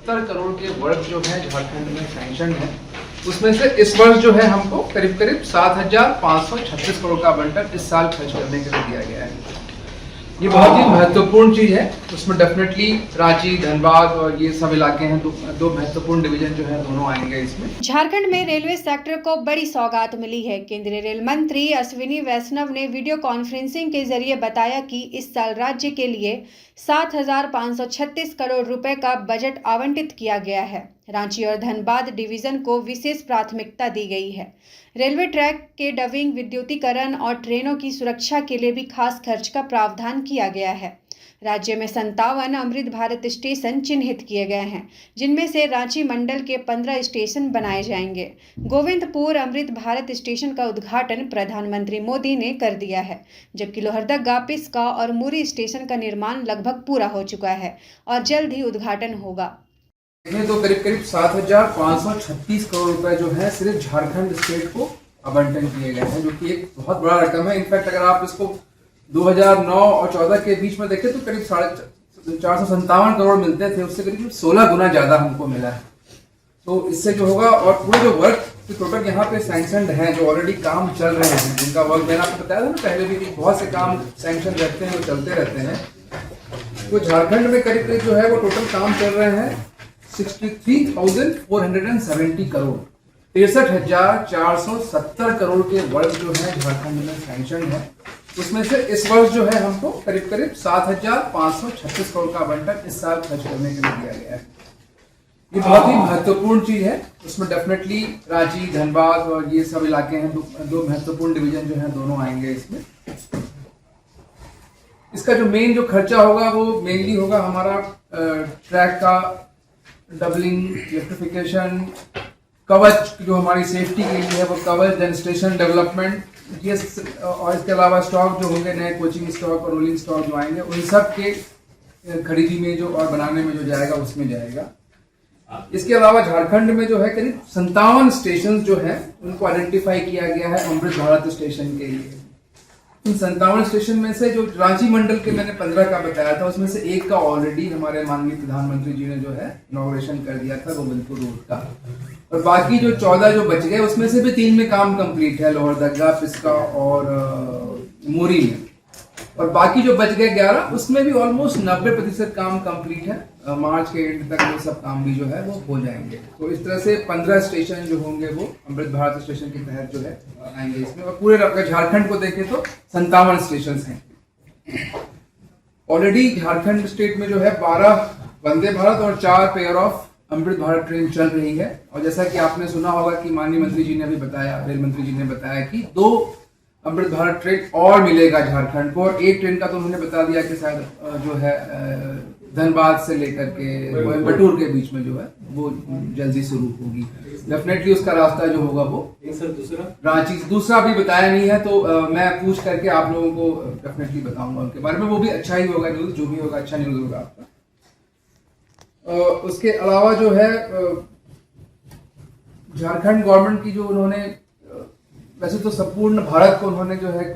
570 करोड़ के वर्क जो है झारखंड में सैंक्शन है, उसमें से इस वर्ष जो है हमको करीब करीब 7,536 करोड़ का आवंटन इस साल खर्च करने के लिए दिया गया है। ये बहुत ही महत्वपूर्ण चीज है। उसमें डेफिनेटली रांची, धनबाद और ये सब इलाके हैं, दो महत्वपूर्ण डिवीजन जो है दोनों आएंगे इसमें। झारखंड में रेलवे सेक्टर को बड़ी सौगात मिली है। केंद्रीय रेल मंत्री अश्विनी वैष्णव ने वीडियो कॉन्फ्रेंसिंग के जरिए बताया कि इस साल राज्य के लिए 7,536 करोड़ रुपए का बजट आवंटित किया गया है। रांची और धनबाद डिवीजन को विशेष प्राथमिकता दी गई है। रेलवे ट्रैक के डबिंग, विद्युतीकरण और ट्रेनों की सुरक्षा के लिए भी खास खर्च का प्रावधान किया गया है। राज्य में 57 अमृत भारत स्टेशन चिन्हित किए गए हैं, जिनमें से रांची मंडल के 15 स्टेशन बनाए जाएंगे। गोविंदपुर अमृत भारत स्टेशन का उद्घाटन प्रधानमंत्री मोदी ने कर दिया है, जबकि लोहरदगा, पिस्का और मुरी स्टेशन का निर्माण लगभग पूरा हो चुका है और जल्द ही उद्घाटन होगा। इसमें तो करीब करीब 7,536 करोड़ रुपए जो है सिर्फ झारखंड स्टेट को आवंटन किए गए हैं, जो कि एक बहुत बड़ा रकम है। इनफैक्ट अगर आप इसको 2009 और 14 के बीच में देखें तो करीब 457 करोड़ मिलते थे, उससे करीब 16 गुना ज्यादा हमको मिला है। तो इससे जो होगा, और पूरे जो वर्क टोटल यहाँ पे सैंक्शनड हैं, जो ऑलरेडी काम चल रहे हैं, जिनका वर्क मैंने आपको बताया था ना पहले भी कि बहुत से काम सैंक्शन रहते हैं, वो चलते रहते हैं। तो झारखंड में करीब करीब जो है वो टोटल काम चल रहे हैं 63,470 करोड़, 63,470 करोड़ के वर्क जो है झारखंड में सैंक्शन है। उसमें से इस वर्ष जो है हमको करीब करीब 7,536 करोड़ का आवंटन इस साल खर्च करने के लिए दिया गया है। ये बहुत ही महत्वपूर्ण चीज है। उसमें डेफिनेटली रांची, धनबाद और ये सब इलाके हैं, दो महत्वपूर्ण डिवीजन जो है दोनों आएंगे इसमें। इसका जो मेन जो खर्चा होगा वो मेनली होगा हमारा ट्रैक का डबलिंग, इलेक्ट्रिफिकेशन, कवच जो हमारी सेफ्टी के लिए है वो कवच, देन स्टेशन डेवलपमेंट, ये और इसके अलावा स्टॉक जो होंगे, नए कोचिंग स्टॉक और रोलिंग स्टॉक जो आएंगे, उन सब के खरीदी में जो और बनाने में जो जाएगा उसमें जाएगा। इसके अलावा झारखंड में जो है करीब 57 स्टेशन जो है उनको आइडेंटिफाई किया गया है अमृत भारत स्टेशन के लिए। इन 57 स्टेशन में से जो रांची मंडल के मैंने 15 का बताया था, उसमें से एक का ऑलरेडी हमारे माननीय प्रधानमंत्री जी ने जो है इनॉग्रेशन कर दिया था, गोविंदपुर रोड का। और बाकी जो 14 जो बच गए उसमें से भी 3 में काम कंप्लीट है, लोहरदगा, पिस्का और मोरी में। और बाकी जो बच गए 11 उसमें भी ऑलमोस्ट 90% काम कंप्लीट है। मार्च के एंड तक वो सब काम भी जो है वो हो जाएंगे। तो इस तरह से 15 स्टेशन जो होंगे वो अमृत भारत स्टेशन के तहत जो है आएंगे इसमें। और पूरे झारखंड को देखें तो 57 स्टेशन हैं। ऑलरेडी झारखंड स्टेट में जो है 12 वंदे भारत और 4 pair of Amrit Bharat train चल रही है। और जैसा कि आपने सुना होगा कि माननीय मंत्री जी ने अभी बताया, रेल मंत्री जी ने बताया कि 2 अमृत भारत ट्रेन और मिलेगा झारखंड को। और एक ट्रेन का तो उन्होंने बता दिया कि शायद जो है धनबाद से लेकर के कोयम्बटूर के बीच में जो है वो जल्दी शुरू होगी। डेफिनेटली उसका रास्ता जो होगा वो रांची, दूसरा भी बताया नहीं है, तो मैं पूछ करके आप लोगों को डेफिनेटली बताऊंगा उनके बारे में। वो भी अच्छा ही होगा न्यूज, जो भी होगा अच्छा न्यूज होगा आपका। उसके अलावा जो है झारखंड गवर्नमेंट की जो उन्होंने, वैसे तो संपूर्ण भारत को उन्होंने जो है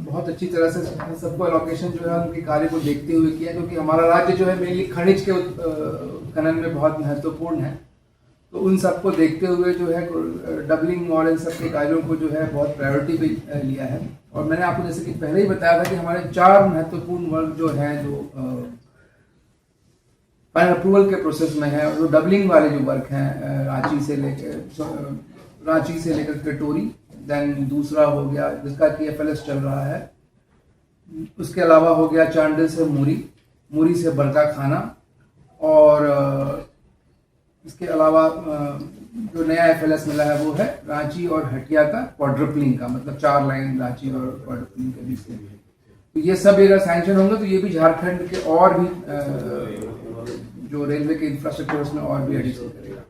बहुत अच्छी तरह से सबको एलोकेशन जो है उनके कार्य को देखते हुए किया, क्योंकि हमारा राज्य जो है मेनली खनिज के खनन में बहुत महत्वपूर्ण है। तो उन सबको देखते हुए जो है डबलिंग और इन सब के कार्यों को जो है बहुत प्रायोरिटी पे लिया है। और मैंने आपको जैसे कि पहले ही बताया था कि हमारे 4 महत्वपूर्ण वर्क जो है जो फाइनल अप्रूवल के प्रोसेस में है। और जो डबलिंग वाले जो वर्क हैं रांची से लेकर कटोरी, देन दूसरा हो गया जिसका कि FLS चल रहा है। उसके अलावा हो गया चांडिल से मुरी, मुरी से बड़का खाना, और इसके अलावा जो नया FLS मिला है वो है रांची और हटिया का क्वाड्रपलिंग का, मतलब 4 लाइन रांची और क्वाड्रपलिंग के बीच में। तो ये सब अगर सैंक्शन होंगे तो ये भी झारखंड के और भी जो रेलवे के इंफ्रास्ट्रक्चर उसमें और भी एडिशन करेगा।